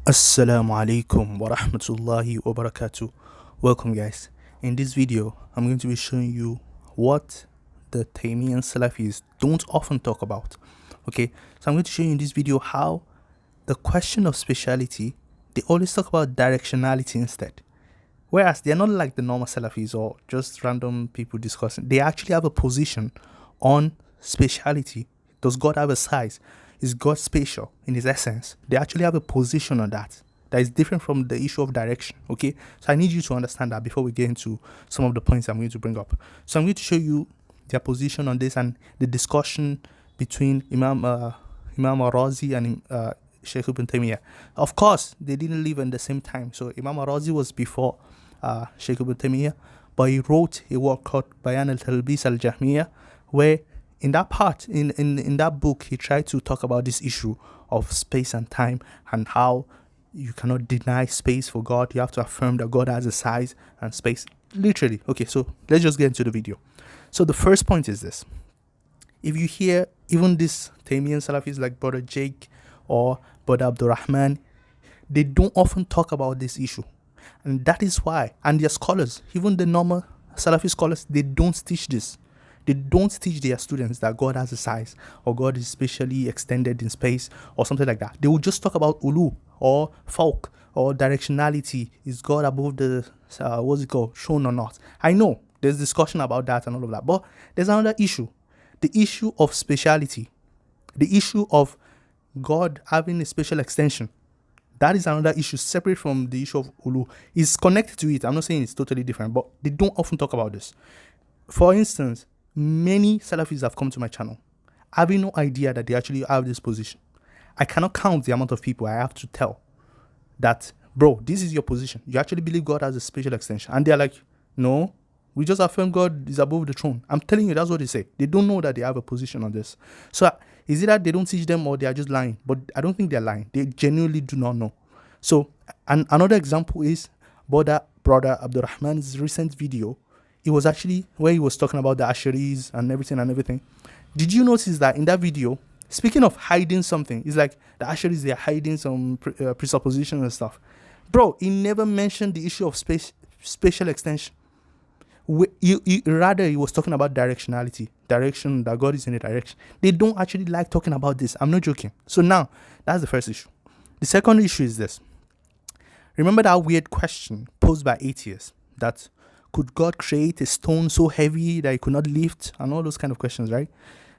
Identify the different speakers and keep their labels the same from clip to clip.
Speaker 1: Assalamu alaikum wa rahmatullahi wa barakatuh. Welcome, guys. In this video, I'm going to be showing you what the Taymiyan Salafis don't often talk about. Okay, so I'm going to show you in this video how the question of spatiality, they always talk about directionality instead. Whereas they're not like the normal Salafis or just random people discussing. They actually have a position on spatiality. Does God have a size? Is God spatial in his essence? They actually have a position on that is different from the issue of direction. Okay, so I need you to understand that before we get into some of the points I'm going to bring up. So I'm going to show you their position on this and the discussion between Imam al-Razi and Sheikh Ibn Taymiyyah. Of course, they didn't live in the same time. So Imam al-Razi was before Sheikh Ibn Taymiyyah, but he wrote a work called Bayan al-Talbis al-Jahmiyyah, where in that part, in that book, he tried to talk about this issue of space and time and how you cannot deny space for God. You have to affirm that God has a size and space. Literally. Okay, so let's just get into the video. So the first point is this. If you hear even this Taymiyan Salafis like Brother Jake or Brother Abdurrahman, they don't often talk about this issue. And that is why, and their scholars, even the normal Salafi scholars, they don't teach this. They don't teach their students that God has a size or God is spatially extended in space or something like that. They will just talk about ulu or falk or directionality. Is God above the, what's it called, shown or not? I know there's discussion about that and all of that, but there's another issue. The issue of spatiality. The issue of God having a spatial extension. That is another issue separate from the issue of ulu. It's connected to it. I'm not saying it's totally different, but they don't often talk about this. For instance, many Salafis have come to my channel having no idea that they actually have this position. I cannot count the amount of people I have to tell that, bro, this is your position. You actually believe God has a spatial extension. And they're like, no, we just affirm God is above the throne. I'm telling you, that's what they say. They don't know that they have a position on this. So is it that they don't teach them or they are just lying? But I don't think they're lying. They genuinely do not know. So, and another example is Brother Abdurrahman's recent video. It was actually where he was talking about the Asharis and everything. Did you notice that in that video, speaking of hiding something, it's like the Asharis, they're hiding some presuppositions and stuff. Bro, he never mentioned the issue of spatial extension. Rather, he was talking about directionality. Direction, that God is in a direction. They don't actually like talking about this. I'm not joking. So now, that's the first issue. The second issue is this. Remember that weird question posed by atheists that could God create a stone so heavy that it could not lift, and all those kind of questions, right?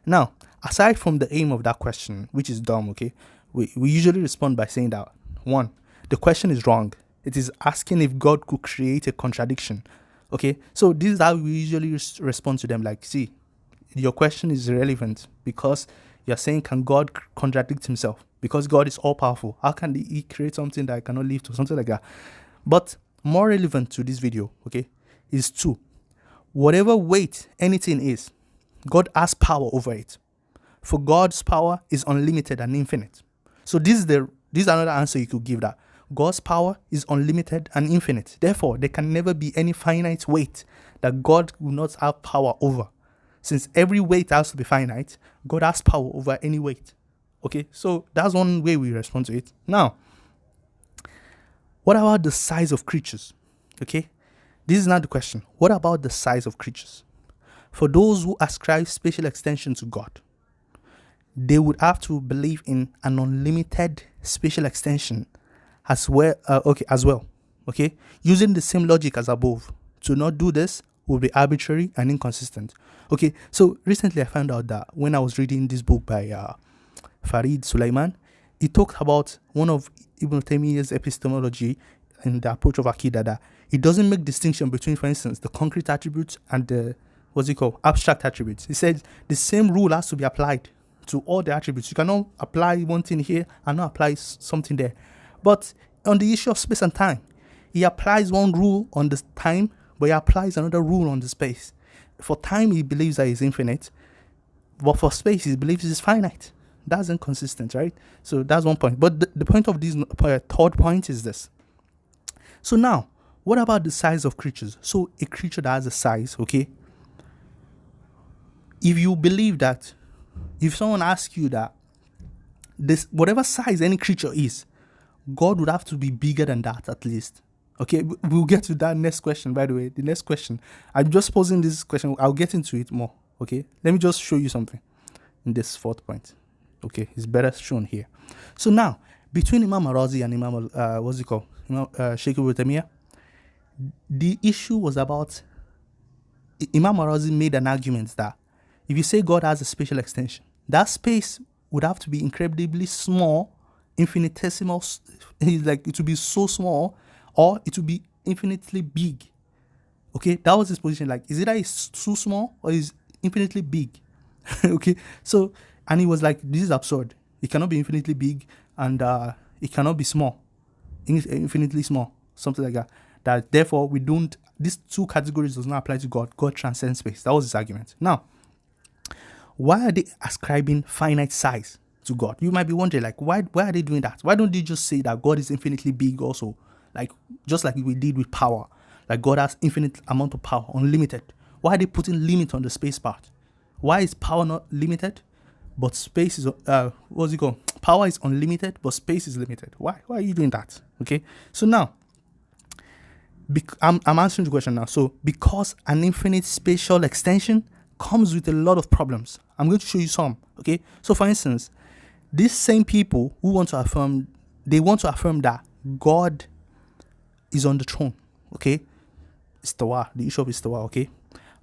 Speaker 1: Now, aside from the aim of that question, which is dumb, okay, we usually respond by saying that, one, the question is wrong. It is asking if God could create a contradiction, okay? So this is how we usually respond to them, like, see, your question is irrelevant because you're saying, can God contradict himself? Because God is all-powerful. How can he create something that cannot lift or something like that? But more relevant to this video, okay, is two. Whatever weight anything is, God has power over it. For God's power is unlimited and infinite. So this is another answer you could give, that God's power is unlimited and infinite. Therefore, there can never be any finite weight that God will not have power over. Since every weight has to be finite, God has power over any weight. Okay, so that's one way we respond to it. Now, what about the size of creatures? Okay, this is not the question. What about the size of creatures? For those who ascribe spatial extension to God, they would have to believe in an unlimited spatial extension as well. Okay, using the same logic as above. To not do this would be arbitrary and inconsistent. Okay, so recently I found out that when I was reading this book by Farid Sulaiman, he talked about one of Ibn Taymiyyah's epistemology in the approach of Aqeedah, that it doesn't make distinction between, for instance, the concrete attributes and the, abstract attributes. He said the same rule has to be applied to all the attributes. You cannot apply one thing here and not apply something there. But on the issue of space and time, he applies one rule on the time, but he applies another rule on the space. For time, he believes that it's infinite, but for space, he believes it's finite. That's inconsistent, right? So that's one point. But the point of this third point is this. So now, what about the size of creatures? So a creature that has a size, okay? If you believe that, if someone asks you that this whatever size any creature is, God would have to be bigger than that at least. Okay, we'll get to that next question, by the way. The next question. I'm just posing this question. I'll get into it more. Okay, let me just show you something in this fourth point. Okay, it's better shown here. So now, between Imam Razi and Imam, what's it called? Sheikh Ibn Taymiyyah, the issue was about Imam Razi made an argument that if you say God has a spatial extension, that space would have to be incredibly small, infinitesimal, like it would be so small, or it would be infinitely big. Okay, that was his position. Like, is it that it's too small or is infinitely big? Okay, so, and he was like, this is absurd. It cannot be infinitely big, and it cannot be small, infinitely small, something like that. That therefore we don't, these two categories does not apply to God. God transcends space. That was his argument. Now, why are they ascribing finite size to God? You might be wondering, like, why are they doing that? Why don't they just say that God is infinitely big also? Like, just like we did with power. Like, God has infinite amount of power, unlimited. Why are they putting limit on the space part? Why is power not limited, but space is, what's it called? Power is unlimited, but space is limited. Why? Why are you doing that? Okay, so now, I'm answering the question now. So, because an infinite spatial extension comes with a lot of problems. I'm going to show you some. Okay. So, for instance, these same people who want to affirm, they want to affirm that God is on the throne. Okay. Istawa, the issue of Istawa. Okay.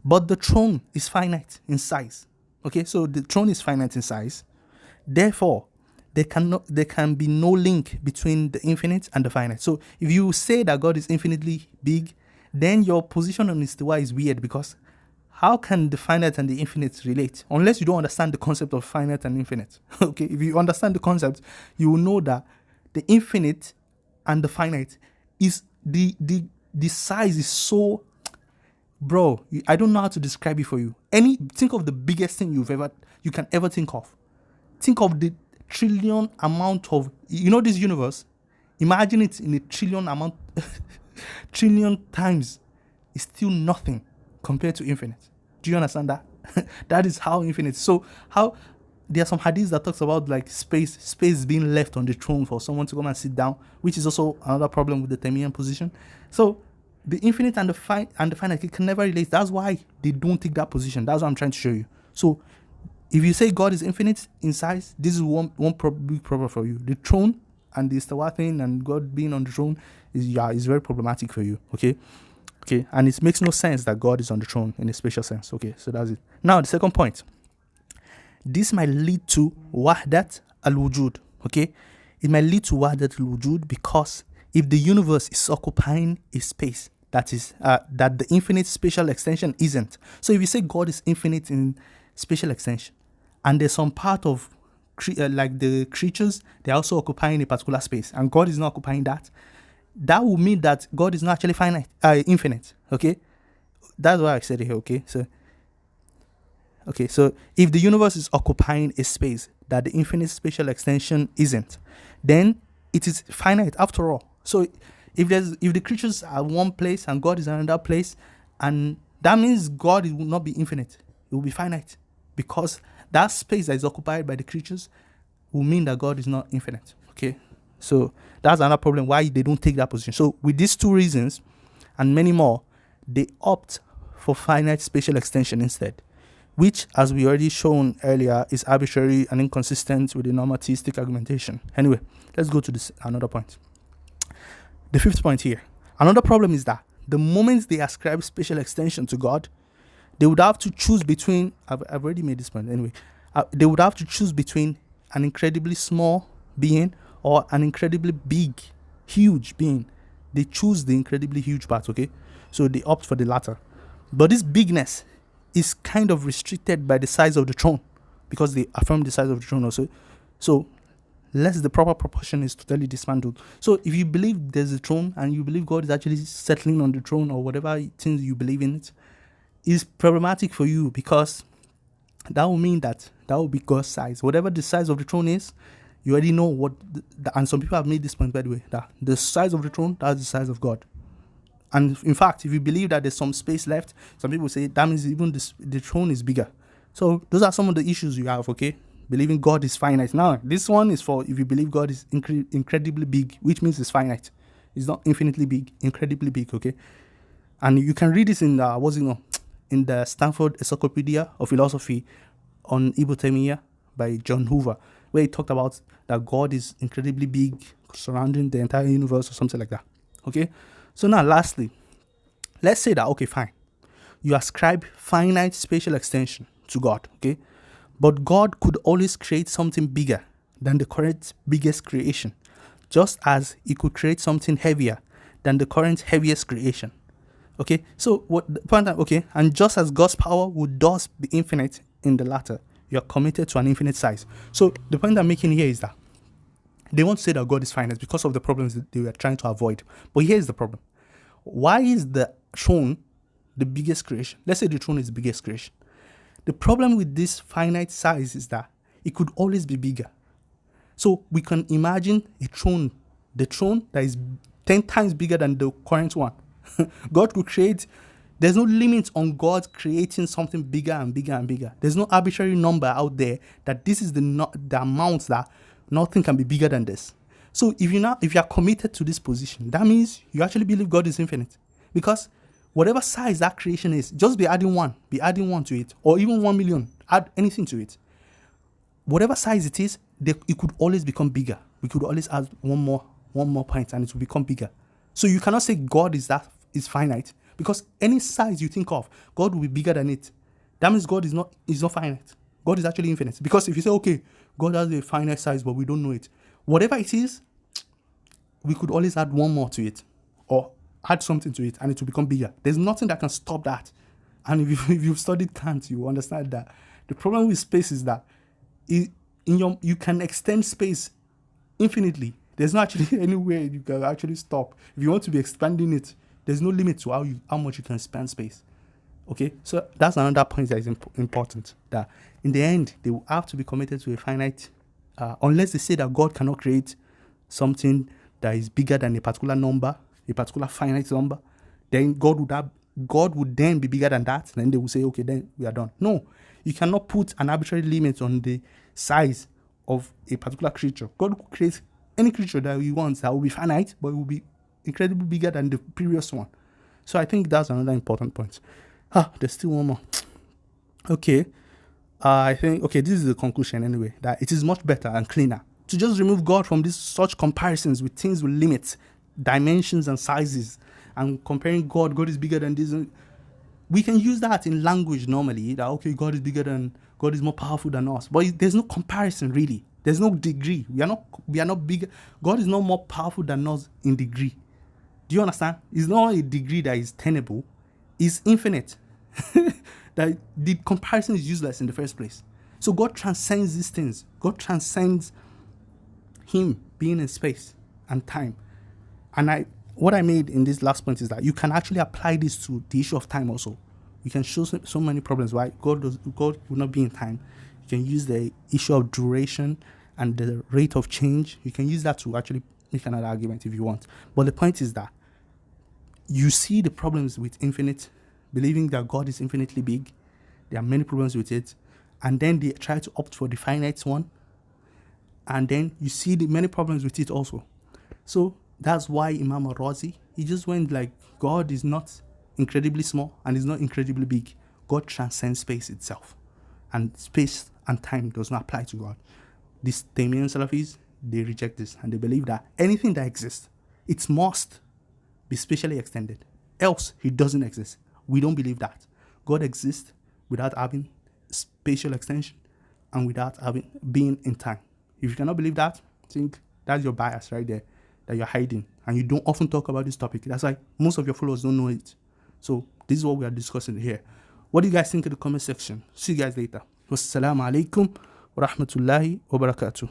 Speaker 1: But the throne is finite in size. Okay. So, the throne is finite in size. Therefore, there can be no link between the infinite and the finite. So, if you say that God is infinitely big, then your position on Istawa is weird, because how can the finite and the infinite relate? Unless you don't understand the concept of finite and infinite. Okay, if you understand the concept, you will know that the infinite and the finite is the size is so, bro, I don't know how to describe it for you. Think of the biggest thing you can ever think of. Think of the trillion amount of, this universe. Imagine it in a trillion amount, trillion times. It's still nothing compared to infinite. Do you understand that? That is how infinite. So how there are some hadiths that talks about like space being left on the throne for someone to come and sit down, which is also another problem with the Taymiyan position. So the infinite and the finite, it can never relate. That's why they don't take that position. That's what I'm trying to show you. So if you say God is infinite in size, this is one big problem for you. The throne and the istawa thing and God being on the throne is very problematic for you. Okay, and it makes no sense that God is on the throne in a spatial sense. Okay, so that's it. Now, the second point. This might lead to wahdat al-wujud. Okay, it might lead to wahdat al-wujud because if the universe is occupying a space that the infinite spatial extension isn't. So if you say God is infinite in spatial extension, and there's some part of like the creatures, they're also occupying a particular space, and God is not occupying that, that will mean that God is not actually infinite. Okay, that's why I said it here. Okay, so if the universe is occupying a space that the infinite spatial extension isn't, then it is finite after all. So if the creatures are one place and God is another place, and that means God will not be infinite, it will be finite, because that space that is occupied by the creatures will mean that God is not infinite. Okay, so that's another problem why they don't take that position. So with these two reasons and many more, they opt for finite spatial extension instead, which, as we already shown earlier, is arbitrary and inconsistent with the normal theistic argumentation. Anyway, let's go to another point. The fifth point here. Another problem is that the moment they ascribe spatial extension to God, they would have to choose between, I've already made this point anyway, they would have to choose between an incredibly small being or an incredibly big, huge being. They choose the incredibly huge part, okay? So they opt for the latter. But this bigness is kind of restricted by the size of the throne, because they affirm the size of the throne also. So less the proper proportion is totally dismantled. So if you believe there's a throne and you believe God is actually settling on the throne, or whatever things you believe in, it is problematic for you, because that will mean that will be God's size. Whatever the size of the throne is, you already know what, and some people have made this point, by the way, that the size of the throne, that's the size of God. And in fact, if you believe that there's some space left, some people say that means even the throne is bigger. So those are some of the issues you have, okay? believing God is finite. Now, this one is for if you believe God is incredibly big, which means it's finite. It's not infinitely big, incredibly big, okay? And you can read this in in the Stanford Encyclopedia of Philosophy on Ibn Taymiyyah by John Hoover, where he talked about that God is incredibly big, surrounding the entire universe or something like that. Okay? So now, lastly, let's say that, okay, fine. You ascribe finite spatial extension to God, okay? But God could always create something bigger than the current biggest creation, just as he could create something heavier than the current heaviest creation. Okay, so what the point? Okay, and just as God's power would thus be infinite in the latter, you are committed to an infinite size. So the point I'm making here is that they want to say that God is finite because of the problems that they were trying to avoid. But here's the problem: why is the throne the biggest creation? Let's say the throne is the biggest creation. The problem with this finite size is that it could always be bigger. So we can imagine a throne, the throne that is 10 times bigger than the current one. God could create, there's no limit on God creating something bigger and bigger and bigger. There's no arbitrary number out there that this is the amount that nothing can be bigger than this. So if you are committed to this position, that means you actually believe God is infinite. Because whatever size that creation is, just be adding one to it, or even 1 million, add anything to it. Whatever size it is, it could always become bigger. We could always add one more point and it will become bigger. So you cannot say God is finite, because any size you think of, God will be bigger than it. That means God is not finite. God is actually infinite. Because if you say, okay, God has a finite size, but we don't know it, whatever it is, we could always add one more to it, or add something to it, and it will become bigger. There's nothing that can stop that. And if you've studied Kant, you understand that the problem with space is that you can extend space infinitely. There's not actually anywhere you can actually stop. If you want to be expanding it, there's no limit to how much you can expand space. Okay, so that's another point that is important. That in the end, they will have to be committed to a finite, unless they say that God cannot create something that is bigger than a particular number, a particular finite number. Then God would then be bigger than that. Then they will say, okay, then we are done. No, you cannot put an arbitrary limit on the size of a particular creature. God could create any creature that he wants that will be finite, but it will be incredibly bigger than the previous one. So I think that's another important point. There's still one more. Okay. I think, okay, this is the conclusion anyway, that it is much better and cleaner to just remove God from such comparisons with things with limits, dimensions and sizes, and comparing God is bigger than this. We can use that in language normally, that, okay, God is more powerful than us. But there's no comparison really. There's no degree. We are not bigger. God is not more powerful than us in degree. Do you understand? It's not a degree that is tenable. It's infinite. That the comparison is useless in the first place. So God transcends these things. God transcends him being in space and time. And what I made in this last point is that you can actually apply this to the issue of time also. You can show so many problems why God will not be in time. You can use the issue of duration and the rate of change. You can use that to actually make another argument if you want. But the point is that you see the problems with infinite, believing that God is infinitely big. There are many problems with it. And then they try to opt for the finite one. And then you see the many problems with it also. So that's why Imam al-Razi, he just went like, God is not incredibly small and is not incredibly big. God transcends space itself. And space and time does not apply to God. These Taymiyan Salafis, they reject this and they believe that anything that exists, it must be spatially extended. Else, it doesn't exist. We don't believe that. God exists without having spatial extension and without being in time. If you cannot believe that, I think that's your bias right there that you're hiding. And you don't often talk about this topic. That's why most of your followers don't know it. So this is what we are discussing here. What do you guys think in the comment section? See you guys later. Wassalamu alaikum wa rahmatullahi wa barakatuh.